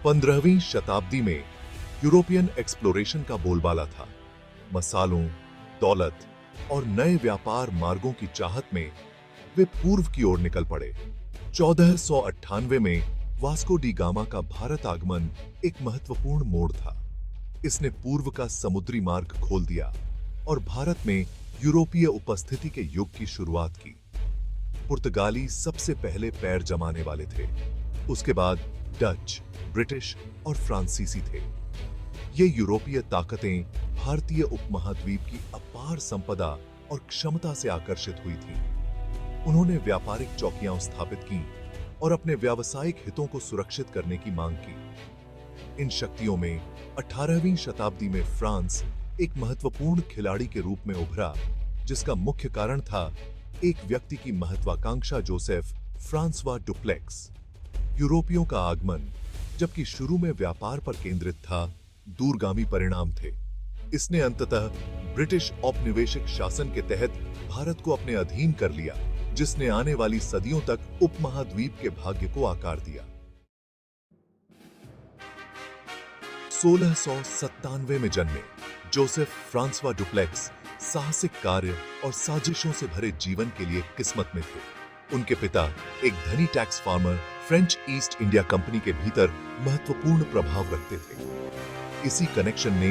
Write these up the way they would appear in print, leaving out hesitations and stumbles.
15वीं शताब्दी में European exploration का बोलबाला था। मसालों, दौलत और नए व्यापार मार्गों की चाहत में वे पूर्व की ओर निकल पड़े। 1498 में वास्को डी गामा का भारत आगमन एक महत्वपूर्ण मोड़ था। इसने पूर्व का समुद्री मार्ग खोल दिया और भारत में यूरोपीय उपस्थिति के युग की शुरुआत की। पुर्तगाली सबसे पहले पैर जमाने वाले थे। उसके बाद डच, ब्रिटिश और फ्रांसीसी थे। ये यूरोपीय ताकतें भारतीय उपमहाद्वीप की अपार संपदा और क्षमता से आकर्षित हुई थीं। उन्होंने व्यापारिक चौकियां स्थापित की और अपने व्यावसायिक हितों को सुरक्षित करने की मांग की। इन शक्तियों में 18वीं शताब्दी में फ्रांस एक महत्वपूर्ण खिलाड़ी के रूप में उभरा, जिसका मुख्य कारण था एक व्यक्ति की महत्वाकांक्षा, जोसेफ फ्रांसवा डुप्लेक्स। यूरोपियों का आगमन, जबकि शुरू में व्यापार पर केंद्रित था, दूरगामी परिणाम थे। इसने अंततः ब्रिटिश औपनिवेशिक शासन के तहत भारत को अपने अधीन कर लिया, जिसने आने वाली सदियों तक उपमहाद्वीप के भाग्य को आकार दिया। 1697 में जन्मे जोसेफ फ्रांसवा डुप्लेक्स साहसिक कार्य और साजिशों से भरे जीवन के लिए किस्मत में थे। उनके पिता एक धनी tax farmer French east India company के भीतर महत्वपूर्ण प्रभाव रखते थे। इसी कनेक्शन ने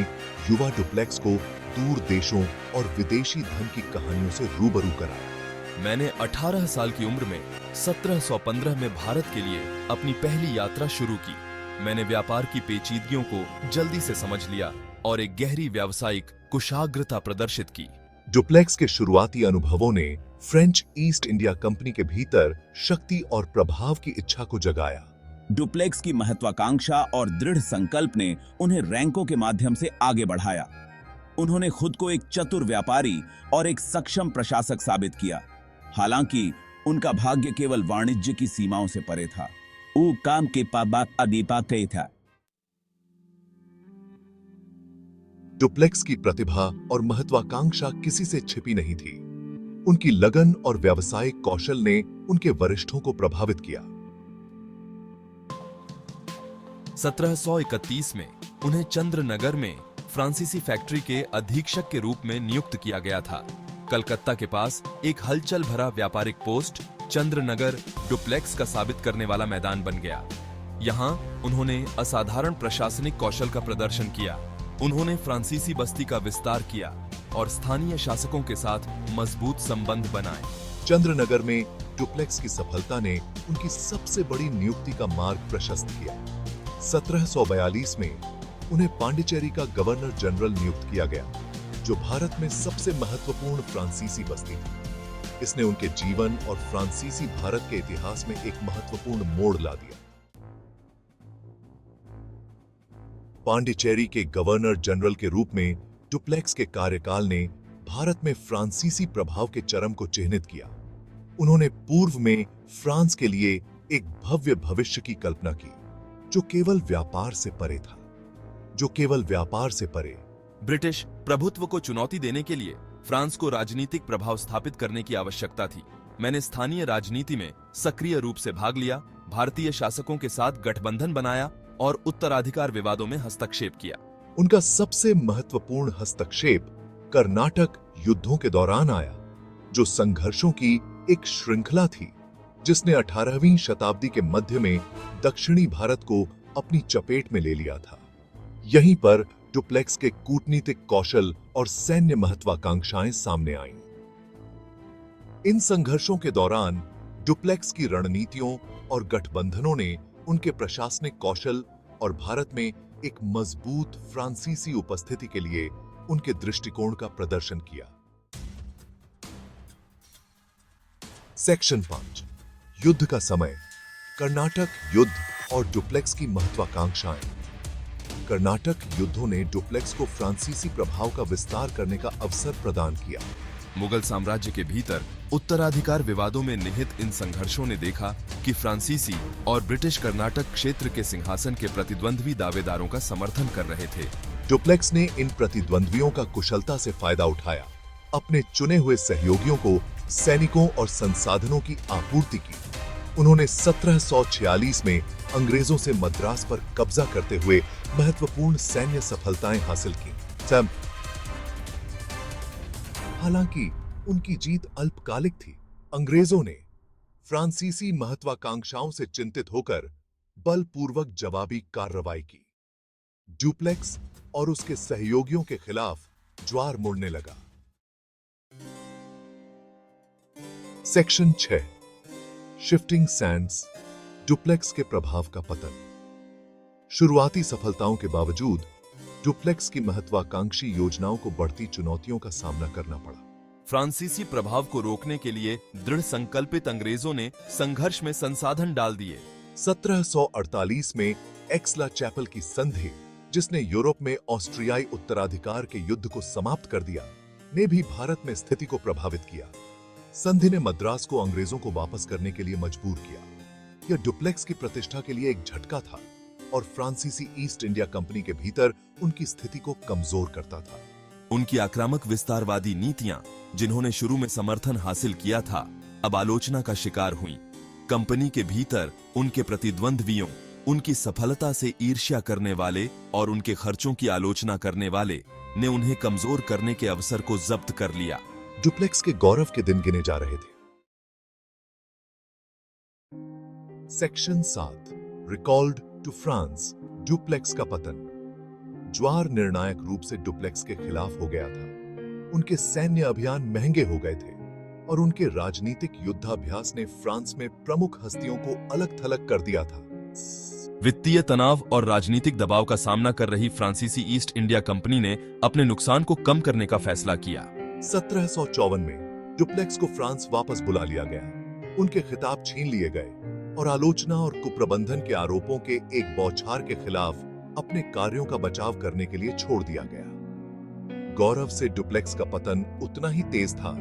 युवा डुप्लेक्स को दूर देशों और विदेशी धन की कहानियों से रूबरू कराया। मैंने 18 साल की उम्र में 1715 में भारत के लिए अपनी पहली यात्रा शुरू की। मैंने व्यापार की पेचीदगियों को जल्दी से समझ लिया और एक गहरी व्यावसायिक कुशाग्रता प्रदर्शित की। डुप्लेक्स के शुरुआती अनुभवों ने फ्रेंच ईस्ट इंडिया कंपनी के भीतर शक्ति और प्रभाव की इच्छा को जगाया। डुप्लेक्स की महत्वाकांक्षा और दृढ़ संकल्प ने उन्हें रैंकों के माध्यम से आगे बढ़ाया। उन्होंने खुद को एक चतुर व्यापारी और एक सक्षम प्रशासक साबित किया। हालांकि उनका भाग्य केवल वाणिज्य की सीमाओं से परे था। वो काम के पाबाक अदीपा कई था। डुप्लेक्स की प्रतिभा और महत्वाकांक्षा किसी से छिपी नहीं थी। उनकी लगन और व्यावसायिक कौशल ने उनके वरिष्ठों को प्रभावित किया। 1731 में उन्हें चंद्रनगर में फ्रांसीसी फैक्ट्री के अधीक्षक के रूप में नियुक्त किया गया था। कलकत्ता के पास एक हलचल भरा व्यापारिक पोस्ट चंद्रनगर डुप्लेक्स का साबित करने वाला मैदान बन गया। यहाँ उन्होंने असाधारण प्रशासनिक कौशल का प्रदर्शन किया। उन्होंने फ्रांसीसी बस्ती का विस्तार किया और स्थानीय शासकों के साथ मजबूत संबंध बनाए। चंद्रनगर में डुप्लेक्स की सफलता ने उनकी सबसे बड़ी नियुक्ति का मार्ग प्रशस्त किया। 1742 में उन्हें पांडिचेरी का गवर्नर जनरल नियुक्त किया गया, जो भारत में सबसे महत्वपूर्ण फ्रांसीसी बस्ती थी। इसने उनके जीवन और फ्रांसीसी भारत के इतिहास में एक महत्वपूर्ण मोड़ ला दिया। पांडिचेरी के गवर्नर जनरल के रूप में डुप्लेक्स के कार्यकाल ने भारत में फ्रांसीसी प्रभाव के चरम को चिह्नित किया। उन्होंने पूर्व में फ्रांस के लिए एक भव्य भविष्य की कल्पना की, जो केवल व्यापार से परे था, ब्रिटिश प्रभुत्व को चुनौती देने के लिए फ्रांस को राजनीतिक प्रभाव स्थापित करने की आवश्यकता थी। मैंने स्थानीय राजनीति में सक्रिय रूप से भाग लिया, भारतीय शासकों के साथ गठबंधन बनाया और उत्तराधिकार विवादों में हस्तक्षेप किया। उनका सबसे महत्वपूर्ण हस्तक्षेप कर्नाटक युद्धों के दौरान आया, जो संघर्षों की एक श्रृंखला थी, जिसने 18वीं शताब्दी के मध्य में दक्षिणी भारत को अपनी चपेट में ले लिया था। यहीं पर डुप्लेक्स के कूटनीतिक कौशल और सैन्य महत्वाकांक्षाएं सामने आईं। इन संघर्षों के दौरान डुप्लेक्स की रणनीतियों और गठबंधनों ने उनके प्रशासनिक कौशल और भारत में एक मजबूत फ्रांसीसी उपस्थिति के लिए उनके दृष्टिकोण का प्रदर्शन किया। सेक्शन 5, युद्ध का समय, कर्नाटक युद्ध और डुप्लेक्स की महत्वाकांक्षाएं। कर्नाटक युद्धों ने डुप्लेक्स को फ्रांसीसी प्रभाव का विस्तार करने का अवसर प्रदान किया। मुगल साम्राज्य के भीतर उत्तराधिकार विवादों में निहित इन संघर्षों ने देखा कि फ्रांसीसी और ब्रिटिश कर्नाटक क्षेत्र के सिंहासन के प्रतिद्वंद्वी दावेदारों का समर्थन कर रहे थे। डुप्लेक्स ने इन प्रतिद्वंद्वियों का कुशलता से फायदा उठाया, अपने चुने हुए सहयोगियों को सैनिकों और संसाधनों की आपूर्ति की उन्होंने 1746 में अंग्रेजों से मद्रास पर कब्जा करते हुए महत्वपूर्ण सैन्य सफलताएं हासिल की। हालांकि उनकी जीत अल्पकालिक थी। अंग्रेजों ने फ्रांसीसी महत्वाकांक्षाओं से चिंतित होकर बलपूर्वक जवाबी कार्रवाई की। डुप्लेक्स और उसके सहयोगियों के खिलाफ ज्वार मुड़ने लगा। सेक्शन 6 शिफ्टिंग सैंड्स, डुप्लेक्स के प्रभाव का पतन। शुरुआती सफलताओं के बावजूद डुप्लेक्स की महत्वाकांक्षी योजनाओं को बढ़ती चुनौतियों का सामना करना पड़ा। फ्रांसीसी प्रभाव को रोकने के लिए दृढ़ संकल्पित अंग्रेजों ने संघर्ष में संसाधन डाल दिए। 1748 में एक्सला चैपल की संधि, जिसने यूरोप में ऑस्ट्रियाई उत्तराधिकार के युद्ध को समाप्त कर दिया, ने भी भारत में स्थिति को प्रभावित किया। संधि ने मद्रास को अंग्रेजों को वापस करने के लिए मजबूर किया। यह डुप्लेक्स की प्रतिष्ठा के लिए एक झटका था और फ्रांसीसी ईस्ट इंडिया कंपनी के भीतर उनकी स्थिति को कमजोर करता था। उनकी आक्रामक विस्तारवादी नीतियां, जिन्होंने शुरू में समर्थन हासिल किया था, अब आलोचना का शिकार हुईं। कंपनी के भीतर उनके प्रतिद्वंद्वियों, उनकी सफलता से ईर्ष्या करने वाले और उनके खर्चों की आलोचना करने वाले ने उन्हें कमजोर करने के अवसर को जब्त कर लिया। डुप्लेक्स के गौरव के दिन गिने जा रहे थे। Section 7 recalled to France, Dupleix का पतन। ज्वार निर्णायक रूप से डुप्लेक्स के खिलाफ हो गया था। उनके सैन्य अभियान महंगे हो गए थे और उनके राजनीतिक युद्धाभ्यास ने फ्रांस में प्रमुख हस्तियों को अलग थलग कर दिया था। वित्तीय तनाव और राजनीतिक दबाव का सामना कर रही फ्रांसीसी ईस्ट इंडिया कंपनी ने अपने नुकसान को कम करने का फैसला किया। 1754 में डुप्लेक्स को फ्रांस वापस बुला लिया गया। उनके खिताब छीन लिए गए और आलोचना और कुप्रबंधन के आरोपों के एक बौछार के खिलाफ अपने कार्यों का बचाव करने के लिए छोड़ दिया गया। गौरव से डुप्लेक्स का पतन उतना ही तेज था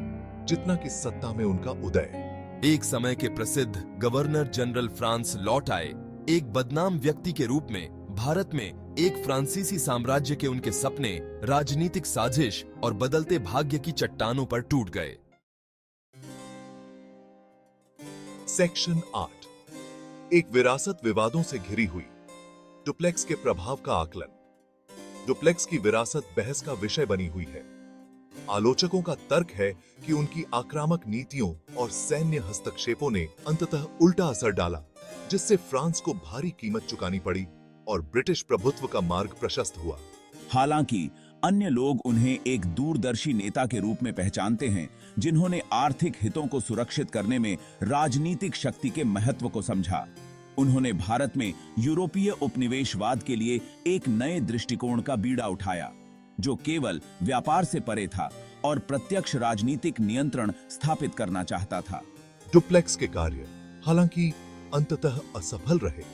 जितना कि सत्ता में उनका उदय। एक समय के प्रसिद्ध गवर्नर जनरल फ्रांस लौट आए। एक बदनाम व्यक्ति के रूप में भारत में एक फ्रांसीसी साम्राज्य के उनके सपने राजनीतिक साजिश और बदलते भाग्य की चट्टानों पर टूट गए। सेक्शन 8 एक विरासत विवादों से घिरी हुई, डुप्लेक्स के प्रभाव का आकलन। डुप्लेक्स की विरासत बहस का विषय बनी हुई है। आलोचकों का तर्क है कि उनकी आक्रामक नीतियों और सैन्य हस्तक्षेपों ने अंततः उल्टा असर डाला, जिससे फ्रांस को भारी कीमत चुकानी पड़ी और ब्रिटिश प्रभुत्व का मार्ग प्रशस्त हुआ। हालांकि अन्य लोग उन्हें एक दूरदर्शी नेता के रूप में पहचानते हैं, जिन्होंने आर्थिक हितों को सुरक्षित करने में राजनीतिक शक्ति के महत्व को समझा। उन्होंने भारत में यूरोपीय उपनिवेशवाद के लिए एक नए दृष्टिकोण का बीड़ा उठाया, जो केवल व्यापार से परे था और प्रत्यक्ष राजनीतिक नियंत्रण स्थापित करना चाहता था। डुप्लेक्स के कार्य, हालांकि अंततः असफल रहे,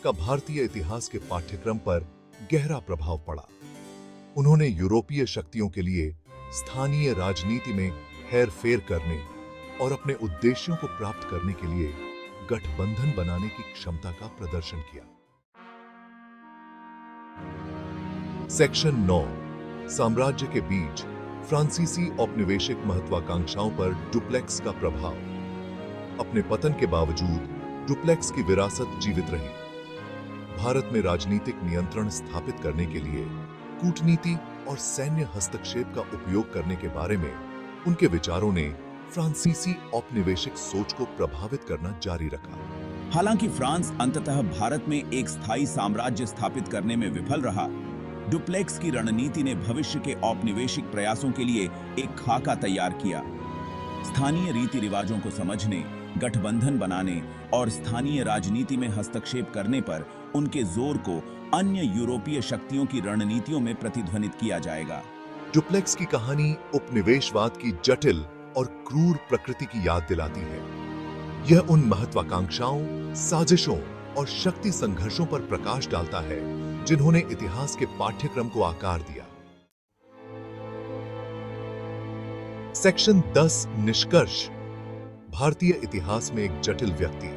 का भारतीय इतिहास के पाठ्यक्रम पर गहरा प्रभाव पड़ा। उन्होंने यूरोपीय शक्तियों के लिए स्थानीय राजनीति में हेरफेर करने और अपने उद्देश्यों को प्राप्त करने के लिए गठबंधन बनाने की क्षमता का प्रदर्शन किया। सेक्शन 9 साम्राज्य के बीच फ्रांसीसी औपनिवेशिक महत्वाकांक्षाओं पर डुप्लेक्स का प्रभाव। अपने पतन के बावजूद डुप्लेक्स की विरासत जीवित रही। भारत में राजनीतिक नियंत्रण स्थापित करने के लिए कूटनीति और सैन्य हस्तक्षेप का उपयोग करने के बारे में उनके विचारों ने फ्रांसीसी औपनिवेशिक सोच को प्रभावित करना जारी रखा। हालांकि फ्रांस अंततः भारत में एक स्थायी साम्राज्य स्थापित करने में विफल रहा, डुप्लेक्स की रणनीति ने भविष्य के औपनिवेशिक प्रयासों के लिए एक खाका तैयार किया। स्थानीय रीति रिवाजों को समझने, गठबंधन बनाने और स्थानीय राजनीति में हस्तक्षेप करने पर उनके जोर को अन्य यूरोपीय शक्तियों की रणनीतियों में प्रतिध्वनित किया जाएगा। डुप्लेक्स की कहानी उपनिवेशवाद की जटिल और क्रूर प्रकृति की याद दिलाती है। यह उन महत्वाकांक्षाओं, साजिशों और शक्ति संघर्षों पर प्रकाश डालता है जिन्होंने इतिहास के पाठ्यक्रम को आकार दिया। सेक्शन 10 निष्कर्ष। भारतीय इतिहास में एक जटिल व्यक्ति,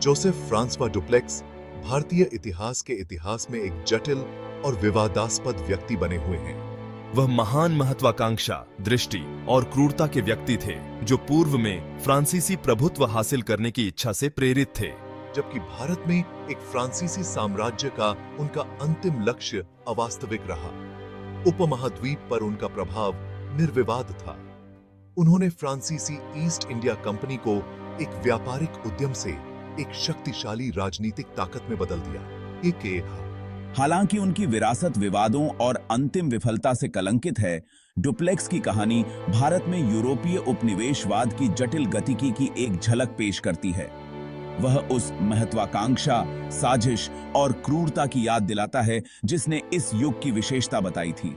जोसेफ फ्रांसवा डुप्लेक्स भारतीय इतिहास के इतिहास में एक जटिल और विवादास्पद व्यक्ति बने हुए हैं। वह महान महत्वाकांक्षा, दृष्टि और क्रूरता के व्यक्ति थे जो पूर्व में फ्रांसीसी प्रभुत्व हासिल करने की इच्छा से प्रेरित थे। जबकि भारत में एक फ्रांसीसी साम्राज्य का उनका अंतिम लक्ष्य अवास्तविक रहा। उपमहाद्वीप पर उनका प्रभाव निर्विवाद था। उन्होंने फ्रांसीसी ईस्ट इंडिया कंपनी को एक व्यापारिक उद्यम से एक शक्तिशाली राजनीतिक ताकत में बदल दिया। ये हालांकि उनकी विरासत विवादों और अंतिम विफलता से कलंकित है, डुप्लेक्स की कहानी भारत में यूरोपीय उपनिवेशवाद की जटिल गतिकी की एक झलक पेश करती है। वह उस महत्वाकांक्षा, साजिश और क्रूरता की याद दिलाता है जिसने इस युग की विशेषता बताई थी।